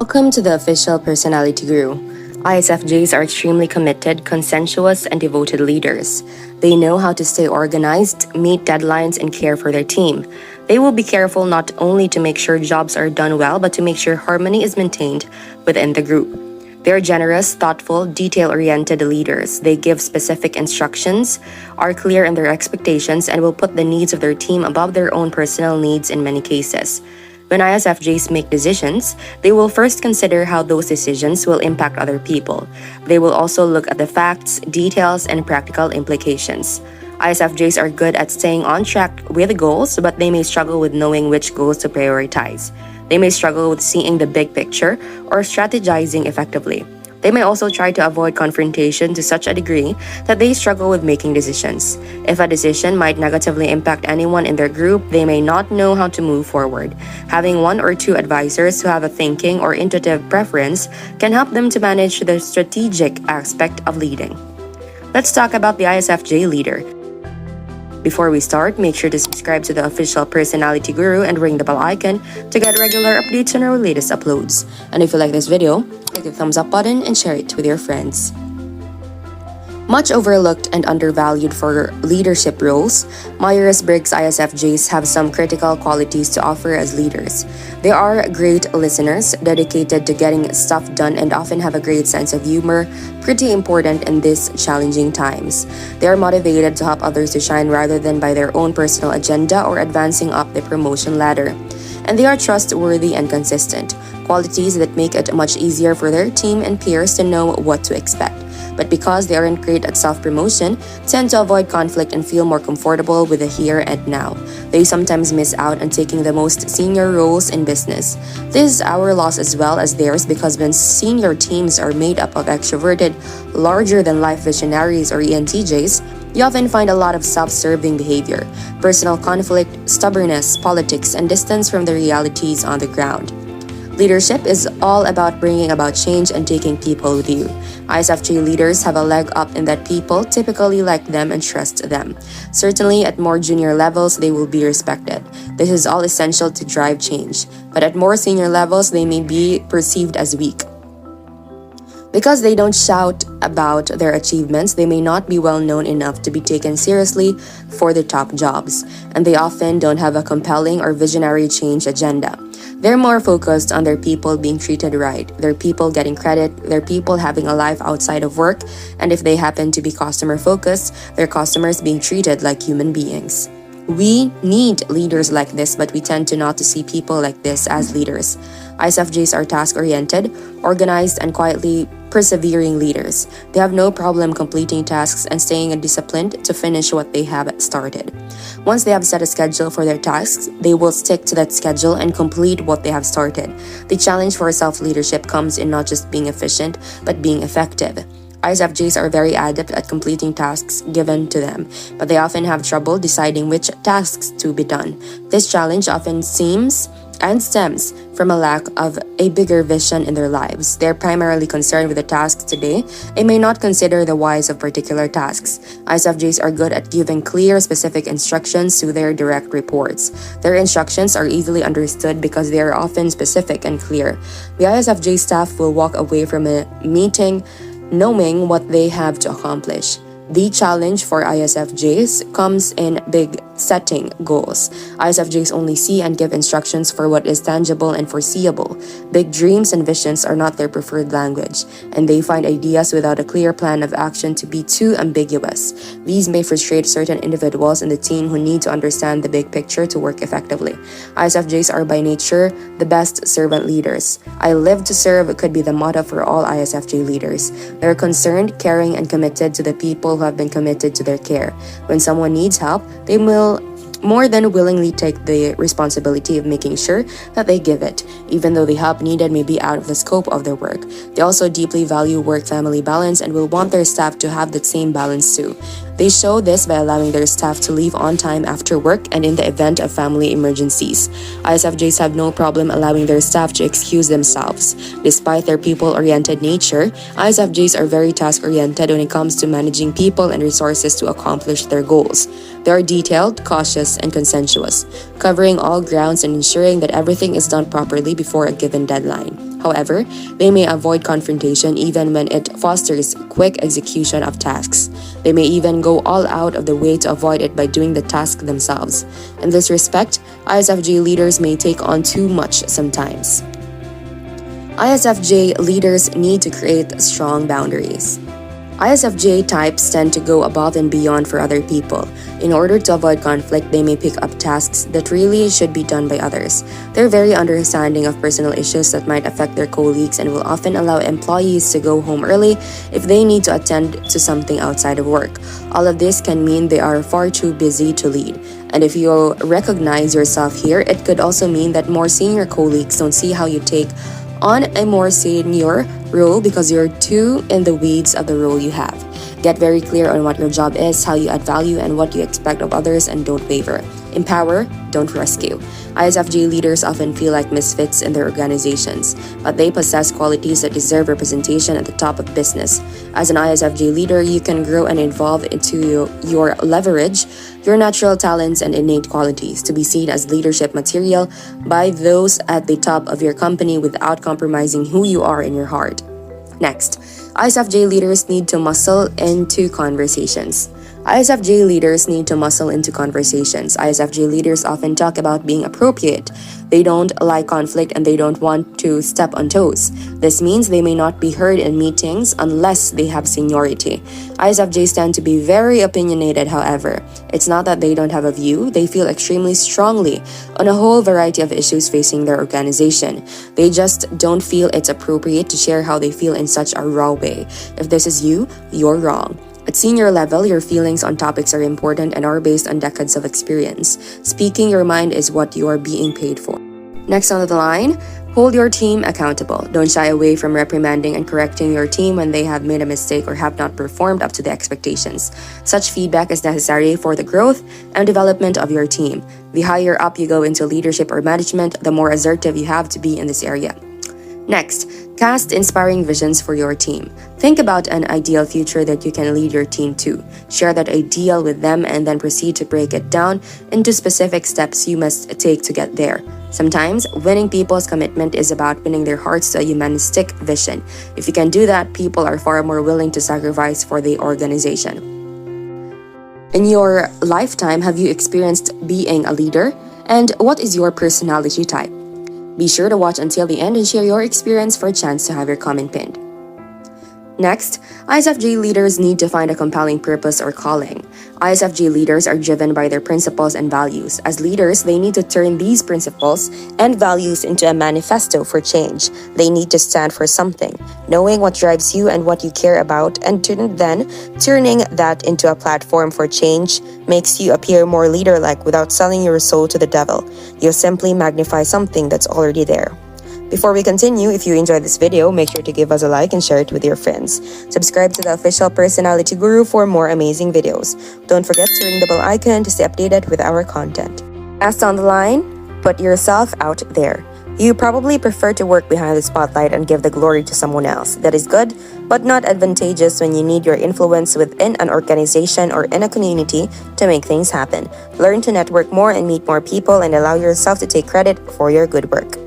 Welcome to the official Personality Guru. ISFJs are extremely committed, conscientious, and devoted leaders. They know how to stay organized, meet deadlines, and care for their team. They will be careful not only to make sure jobs are done well, but to make sure harmony is maintained within the group. They are generous, thoughtful, detail-oriented leaders. They give specific instructions, are clear in their expectations, and will put the needs of their team above their own personal needs in many cases. When ISFJs make decisions, they will first consider how those decisions will impact other people. They will also look at the facts, details, and practical implications. ISFJs are good at staying on track with goals, but they may struggle with knowing which goals to prioritize. They may struggle with seeing the big picture or strategizing effectively. They may also try to avoid confrontation to such a degree that they struggle with making decisions. If a decision might negatively impact anyone in their group, they may not know how to move forward. Having one or two advisors who have a thinking or intuitive preference can help them to manage the strategic aspect of leading. Let's talk about the ISFJ leader. Before we start, make sure to subscribe to the official Personality Guru and ring the bell icon to get regular updates on our latest uploads. And if you like this video, click the thumbs up button and share it with your friends. Much overlooked and undervalued for leadership roles, Myers-Briggs ISFJs have some critical qualities to offer as leaders. They are great listeners, dedicated to getting stuff done, and often have a great sense of humor, pretty important in these challenging times. They are motivated to help others to shine rather than by their own personal agenda or advancing up the promotion ladder. And they are trustworthy and consistent, qualities that make it much easier for their team and peers to know what to expect. But because they aren't great at self-promotion, tend to avoid conflict and feel more comfortable with the here and now. They sometimes miss out on taking the most senior roles in business. This is our loss as well as theirs, because when senior teams are made up of extroverted, larger-than-life visionaries or ENTJs, you often find a lot of self-serving behavior, personal conflict, stubbornness, politics, and distance from the realities on the ground. Leadership is all about bringing about change and taking people with you. ISFJ leaders have a leg up in that people typically like them and trust them. Certainly, at more junior levels, they will be respected. This is all essential to drive change. But at more senior levels, they may be perceived as weak. Because they don't shout about their achievements, they may not be well known enough to be taken seriously for the top jobs, and they often don't have a compelling or visionary change agenda. They're more focused on their people being treated right, their people getting credit, their people having a life outside of work, and if they happen to be customer focused, their customers being treated like human beings. We need leaders like this, but we tend to not to see people like this as leaders. ISFJs are task-oriented, organized, and quietly persevering leaders. They have no problem completing tasks and staying disciplined to finish what they have started. Once they have set a schedule for their tasks, they will stick to that schedule and complete what they have started. The challenge for self-leadership comes in not just being efficient, but being effective. ISFJs are very adept at completing tasks given to them, but they often have trouble deciding which tasks to be done. This challenge often seems and stems from a lack of a bigger vision in their lives. They're primarily concerned with the tasks today and may not consider the whys of particular tasks. ISFJs are good at giving clear, specific instructions to their direct reports. Their instructions are easily understood because they are often specific and clear. The ISFJ staff will walk away from a meeting knowing what they have to accomplish. The challenge for ISFJs comes in big setting goals. ISFJs only see and give instructions for what is tangible and foreseeable. Big dreams and visions are not their preferred language, and they find ideas without a clear plan of action to be too ambiguous. These may frustrate certain individuals in the team who need to understand the big picture to work effectively. ISFJs are by nature the best servant leaders. I live to serve could be the motto for all ISFJ leaders. They're concerned, caring, and committed to the people who have been committed to their care. When someone needs help, they will more than willingly take the responsibility of making sure that they give it, even though the help needed may be out of the scope of their work. They also deeply value work-family balance and will want their staff to have that same balance too. They show this by allowing their staff to leave on time after work and in the event of family emergencies. ISFJs have no problem allowing their staff to excuse themselves. Despite their people-oriented nature, ISFJs are very task-oriented when it comes to managing people and resources to accomplish their goals. They are detailed, cautious, conscientious and consensuous, covering all grounds and ensuring that everything is done properly before a given deadline. However, they may avoid confrontation even when it fosters quick execution of tasks. They may even go all out of the way to avoid it by doing the task themselves. In this respect, ISFJ leaders may take on too much sometimes. ISFJ leaders need to create strong boundaries. ISFJ types tend to go above and beyond for other people. In order to avoid conflict, they may pick up tasks that really should be done by others. They're very understanding of personal issues that might affect their colleagues and will often allow employees to go home early if they need to attend to something outside of work. All of this can mean they are far too busy to lead. And if you recognize yourself here, it could also mean that more senior colleagues don't see how you take on a more senior role because you're too in the weeds of the role you have. Get very clear on what your job is, how you add value, and what you expect of others, and don't waver. Empower, don't rescue. ISFJ leaders often feel like misfits in their organizations, but they possess qualities that deserve representation at the top of business. As an ISFJ leader, you can grow and evolve into your leverage, your natural talents and innate qualities to be seen as leadership material by those at the top of your company without compromising who you are in your heart. Next, ISFJ leaders need to muscle into conversations. ISFJ leaders need to muscle into conversations. ISFJ leaders often talk about being appropriate. They don't like conflict and they don't want to step on toes. This means they may not be heard in meetings unless they have seniority. ISFJs tend to be very opinionated, however. It's not that they don't have a view, they feel extremely strongly on a whole variety of issues facing their organization. They just don't feel it's appropriate to share how they feel in such a raw way. If this is you, you're wrong. At senior level, your feelings on topics are important and are based on decades of experience. Speaking your mind is what you are being paid for. Next on the line, hold your team accountable. Don't shy away from reprimanding and correcting your team when they have made a mistake or have not performed up to the expectations. Such feedback is necessary for the growth and development of your team. The higher up you go into leadership or management, the more assertive you have to be in this area. Next, cast inspiring visions for your team. Think about an ideal future that you can lead your team to. Share that ideal with them and then proceed to break it down into specific steps you must take to get there. Sometimes, winning people's commitment is about winning their hearts to a humanistic vision. If you can do that, people are far more willing to sacrifice for the organization. In your lifetime, have you experienced being a leader? And what is your personality type? Be sure to watch until the end and share your experience for a chance to have your comment pinned. Next, ISFJ leaders need to find a compelling purpose or calling. ISFJ leaders are driven by their principles and values. As leaders, they need to turn these principles and values into a manifesto for change. They need to stand for something, knowing what drives you and what you care about, and then turning that into a platform for change makes you appear more leader-like without selling your soul to the devil. You simply magnify something that's already there. Before we continue, if you enjoyed this video, make sure to give us a like and share it with your friends. Subscribe to the official Personality Guru for more amazing videos. Don't forget to ring the bell icon to stay updated with our content. Last on the line, put yourself out there. You probably prefer to work behind the spotlight and give the glory to someone else. That is good, but not advantageous when you need your influence within an organization or in a community to make things happen. Learn to network more and meet more people and allow yourself to take credit for your good work.